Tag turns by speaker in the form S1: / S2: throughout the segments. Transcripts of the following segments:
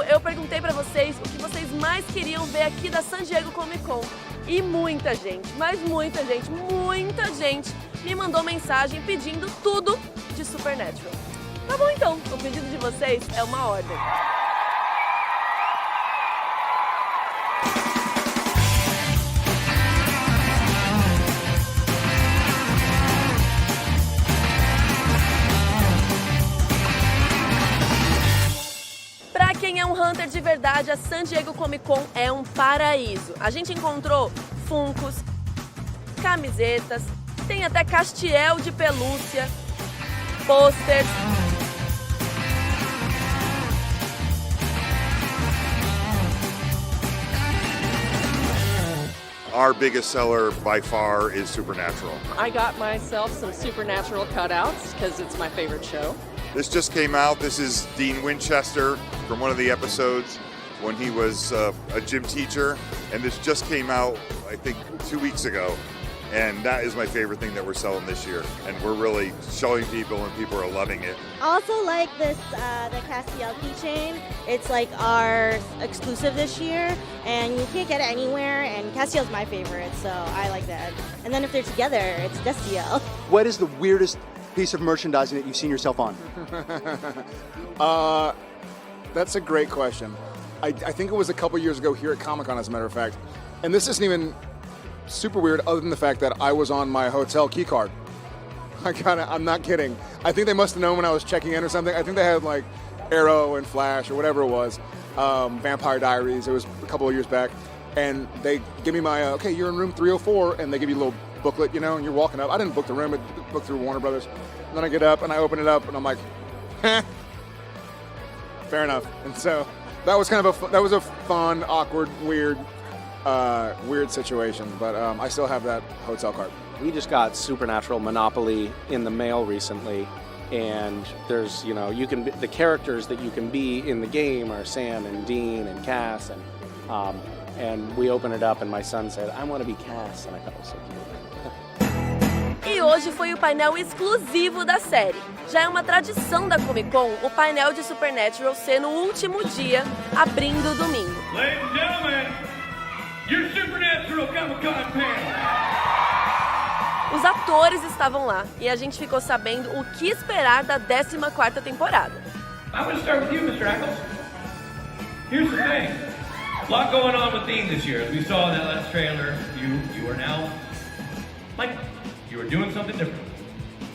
S1: eu perguntei pra vocês o que vocês mais queriam ver aqui da San Diego Comic Con. E muita gente, mas muita gente me mandou mensagem pedindo tudo de Supernatural. Tá bom então, o pedido de vocês é uma ordem. Pra quem é um hunter de verdade, a San Diego Comic Con é um paraíso. A gente encontrou funcos, camisetas, tem até castiel de pelúcia, posters.
S2: Our biggest seller by far is Supernatural.
S3: I got myself some Supernatural cutouts because it's my favorite show.
S2: This just came out. This is Dean Winchester from one of the episodes when he was a gym teacher. And this just came out, I think, 2 weeks ago. And that is my favorite thing that we're selling this year. And we're really showing people and people are loving it.
S4: Also like this, the Castiel keychain. It's like our exclusive this year and you can't get it anywhere and Castiel's my favorite, so I like that. And then if they're together, it's Destiel.
S5: What is the weirdest piece of merchandising that you've seen yourself on?
S6: That's a great question. I think it was a couple years ago here at Comic-Con, as a matter of fact. And this isn't even super weird other than the fact that I was on my hotel key card. I'm not kidding. I think they must have known when I was checking in or something. I think they had like Arrow and Flash or whatever it was, Vampire Diaries. It was a couple of years back. And they give me my, okay, you're in room 304, and they give you a little booklet, you know, and you're walking up. I didn't book the room, I booked through Warner Brothers. And then I get up and I open it up and I'm like, fair enough. And so that was kind of a fun, awkward, weird situation. But I still have that hotel card.
S7: We just got Supernatural Monopoly in the mail recently, and there's, you know, the characters that you can be in the game are Sam and Dean and Cass, and we opened it up and my son said, I want to be Cass, and I thought it was so cute.
S1: E hoje foi o painel exclusivo da série. Já é uma tradição da Comic Con o painel de Supernatural ser no último dia, abrindo o domingo.
S8: Ladies and gentlemen, your Supernatural Comic-Con panel.
S1: Os atores estavam lá e a gente ficou sabendo o que esperar da 14ª temporada.
S8: I'm going to start with you, Mr. Ackles. Here's the thing. A lot going on with Dean this year. As we saw in that last trailer, you are now, like, you are doing something different.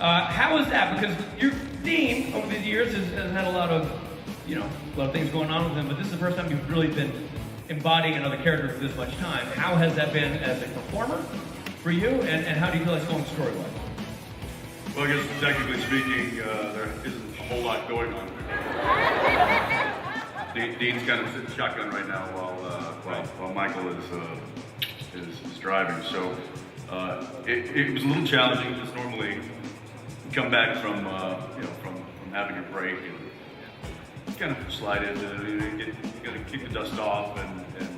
S8: How is that? Because your Dean, over the years, has had a lot of things going on with him, but this is the first time you've really been embodying another character for this much time. How has that been as a performer for you, and how do you feel it's going story-wise?
S9: Well, I guess technically speaking, there isn't a whole lot going on. Dean's kind of sitting shotgun right now while Michael is driving. So it was a little challenging because normally you come back from having a break and kind of slide into you got to kick the dust off and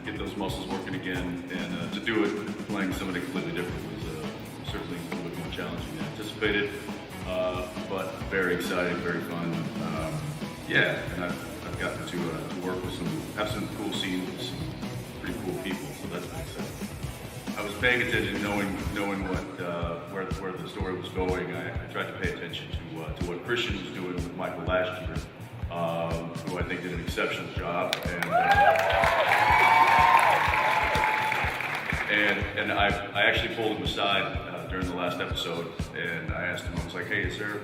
S9: get those muscles working again. And to do it playing somebody completely different was certainly a little bit more challenging than anticipated, but very exciting, very fun. And I've gotten to work with have some cool scenes with some pretty cool people, so that's been exciting. I was paying attention, knowing where the story was going. I tried to pay attention to what Christian was doing with Michael last year, who I think did an exceptional job. And I actually pulled him aside during the last episode, and I asked him, I was like, hey, is there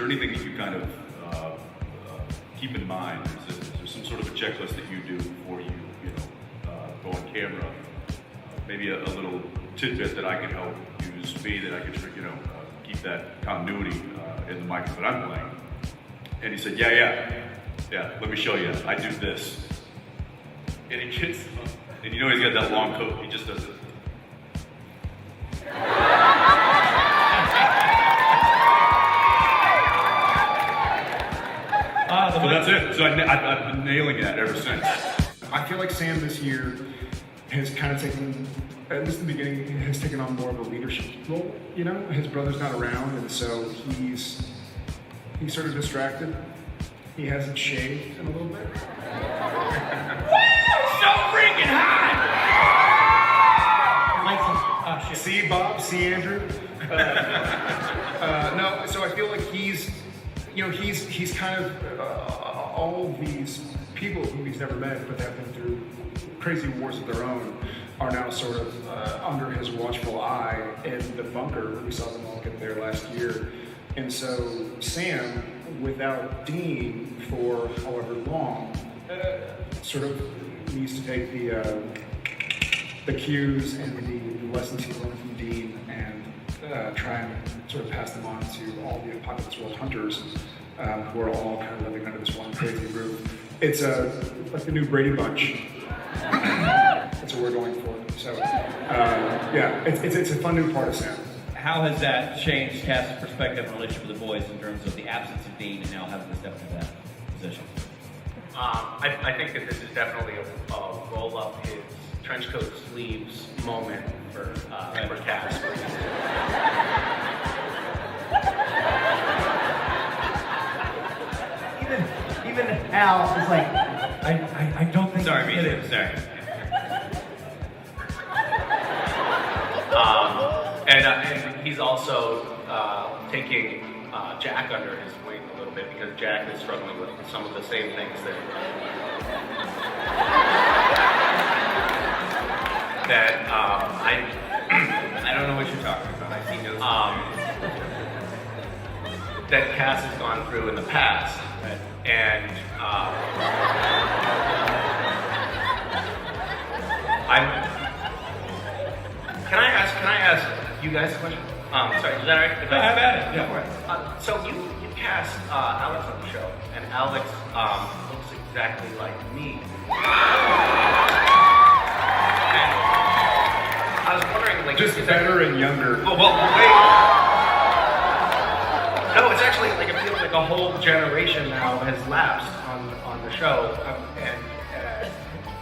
S9: anything that you kind of keep in mind? Is there some sort of a checklist that you do before you go on camera? Maybe a little tidbit that I can help use me, that I can keep that continuity in the Michael that I'm playing. And he said, yeah, let me show you. I do this. And he gets, and he's got that long coat, he just does it. So that's it. So I've been nailing it ever since.
S10: I feel like Sam this year has kind of taken, at least in the beginning, has taken on more of a leadership role. His brother's not around, and so he's sort of distracted. He hasn't shaved in a little bit.
S8: So freaking hot!
S10: See Bob, see Andrew. No, so I feel like he's kind of all these people whom he's never met, but have been through crazy wars of their own, are now sort of under his watchful eye in the bunker. We saw them all get there last year. And so Sam, without Dean for however long, sort of needs to take the cues and the lessons he learned from Dean and try and sort of pass them on to all the Apocalypse World hunters who are all kind of living under this one crazy roof. It's like the new Brady Bunch. That's what we're going for. So yeah, it's a fun new part of Sam.
S8: How has that changed Cass's perspective and relationship with the boys in terms of the absence of Dean and now having to step into that position?
S7: I think that this is definitely a roll up his trench coat sleeves moment for Cass.
S11: Even Al is like,
S8: I don't think. Sorry, me. Sorry.
S7: And he's also taking Jack under his wing a little bit because Jack is struggling with some of the same things that
S8: I don't know what you're talking about. I see no.
S7: That Cass has gone through in the past, and Can I ask you guys a question? Sorry, is that all right?
S8: Have at it. Yeah.
S7: So you cast Alex on the show, and Alex looks exactly like me. And I was wondering, like,
S10: just better and younger.
S7: Well, wait. No, it's actually like it feels like a whole generation now has lapsed on the show,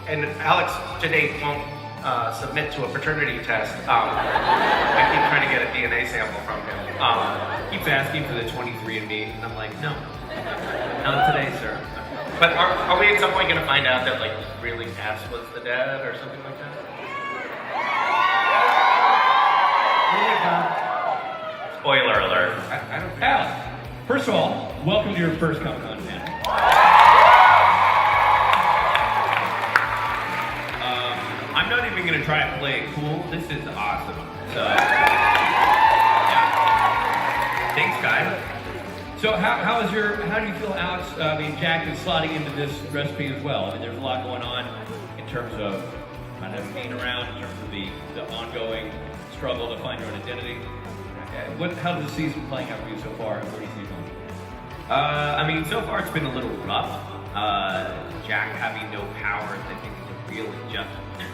S7: and Alex to date won't submit to a paternity test. I keep trying to get a DNA sample from him.
S8: Keeps asking for the 23andMe, and I'm like, no,
S7: Not today, sir. But are we at some point going to find out that, like, really Cass was the dad or something like that? Spoiler alert.
S8: I don't think. Alex, first of all, welcome to your first Comic-Con event. I'm not even going to try to play it cool. This is awesome. So, yeah. Thanks, guys. So how do you feel, Alex? I mean, Jack is slotting into this recipe as well. I mean, there's a lot going on in terms of not having being around, in terms of the ongoing struggle to find your own identity. How does the season playing out for you so far? Where do you see it going?
S12: I mean, so far it's been a little rough. Jack having no powers, I think, is a real injustice,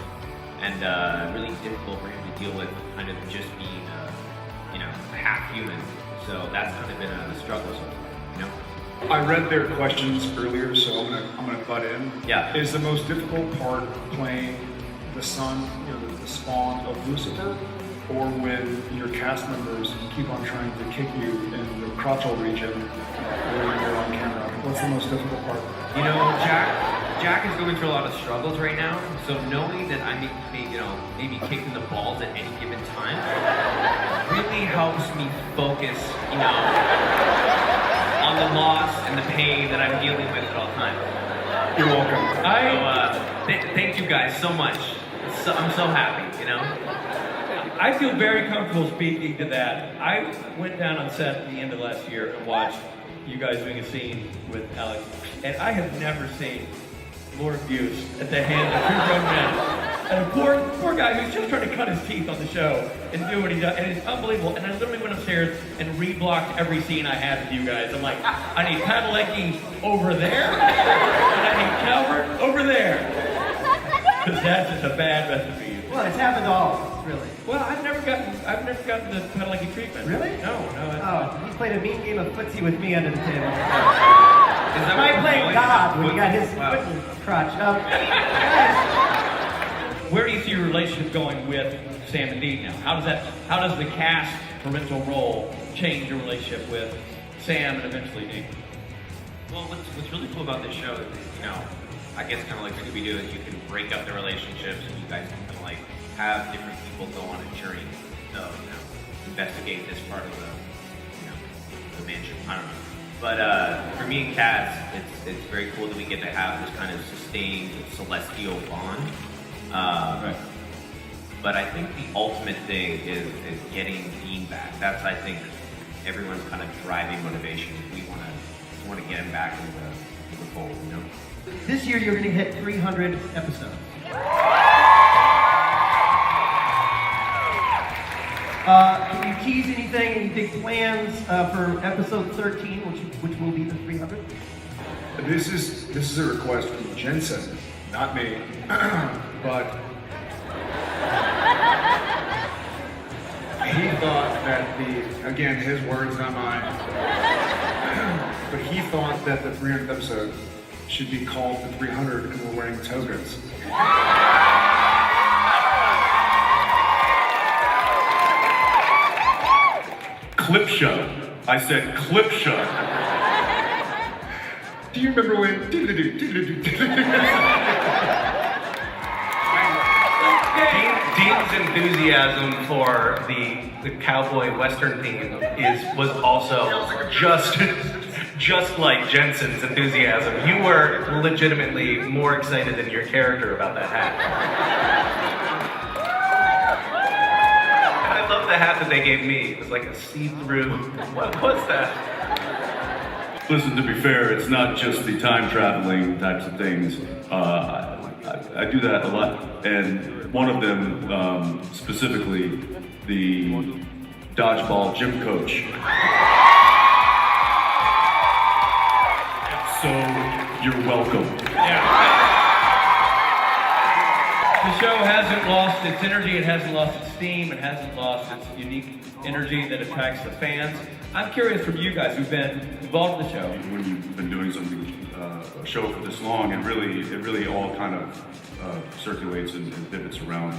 S12: and really difficult for him to deal with, kind of just being, a half human. So that's kind of been a struggle so far,
S10: I read their questions earlier, so I'm gonna butt in.
S12: Yeah.
S10: Is the most difficult part playing the son, the spawn of Lucifer, or when your cast members keep on trying to kick you in the crotchal region when you're on camera? What's the most difficult part?
S12: Jack is going through a lot of struggles right now. So knowing that I may be kicked in the balls at any given time really helps me focus, on the loss and the pain that I'm dealing with at all times.
S10: You're welcome.
S12: Thank you guys so much. I'm so happy,
S8: I feel very comfortable speaking to that. I went down on set at the end of last year and watched you guys doing a scene with Alex, and I have never seen more abuse at the hands of two grown men. And a poor guy who's just trying to cut his teeth on the show and do what he does, and it's unbelievable. And I literally went upstairs and reblocked every scene I had with you guys. I'm like, I need Padalecki over there, and I need Calvert over there. Because that's just a bad recipe.
S11: Well, it's happened to all of us, really.
S8: Well, I've never gotten the Padalecki treatment.
S11: Really?
S8: No.
S11: He played a mean game of footsie with me under the table.
S12: Is that
S11: I played God when he got his foot in his crotch. Guys.
S8: Where do you see your relationship going with Sam and Dean now? How does the cast parental role change your relationship with Sam and eventually Dean?
S12: Well, what's really cool about this show is that, you know, I guess kind of like Scooby-Doo is you can break up the relationships and you guys can kind of like have different people go on a journey to, you know, investigate this part of the mansion. I don't know. But for me and Cass, it's very cool that we get to have this kind of sustained celestial bond. Right. But I think the ultimate thing is getting Dean back. That's, I think, everyone's kind of driving motivation. We want to get him back into the fold, you know?
S11: This year you're going to hit 300 episodes. Can you tease anything, any big plans for episode 13, which will be the 300th?
S10: This is a request from Jensen, not me, but he thought that again, his words, not mine, but he thought that the 300th episode should be called the 300 and we're wearing togas.
S9: Clip show. I said clip show.
S10: Do you remember when?
S12: Dean's enthusiasm for the cowboy western theme was also just like Jensen's enthusiasm. You were legitimately more excited than your character about that hat. I love the hat that they gave me. It was like a see-through. What was that?
S9: Listen, to be fair, it's not just the time traveling types of things. I do that a lot, and one of them, specifically, the dodgeball gym coach. So, you're welcome.
S8: Yeah. The show hasn't lost its energy, it hasn't lost its theme, it hasn't lost its unique energy that attracts the fans. I'm curious from you guys who've been involved in the show.
S9: When you've been doing something, a show for this long, it really all kind of circulates and pivots around,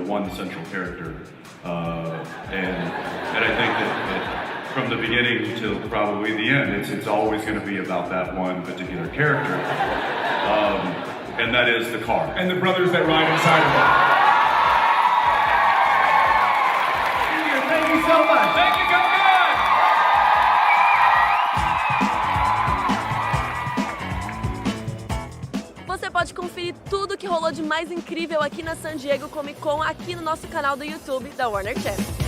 S9: one central character. And I think that from the beginning till probably the end, it's always going to be about that one particular character. And that is the car.
S10: And the brothers that ride inside of it.
S11: Thank you so much.
S8: Thank you, come on!
S1: Você pode conferir tudo que rolou de mais incrível aqui na San Diego Comic Con aqui no nosso canal do YouTube da Warner Channel.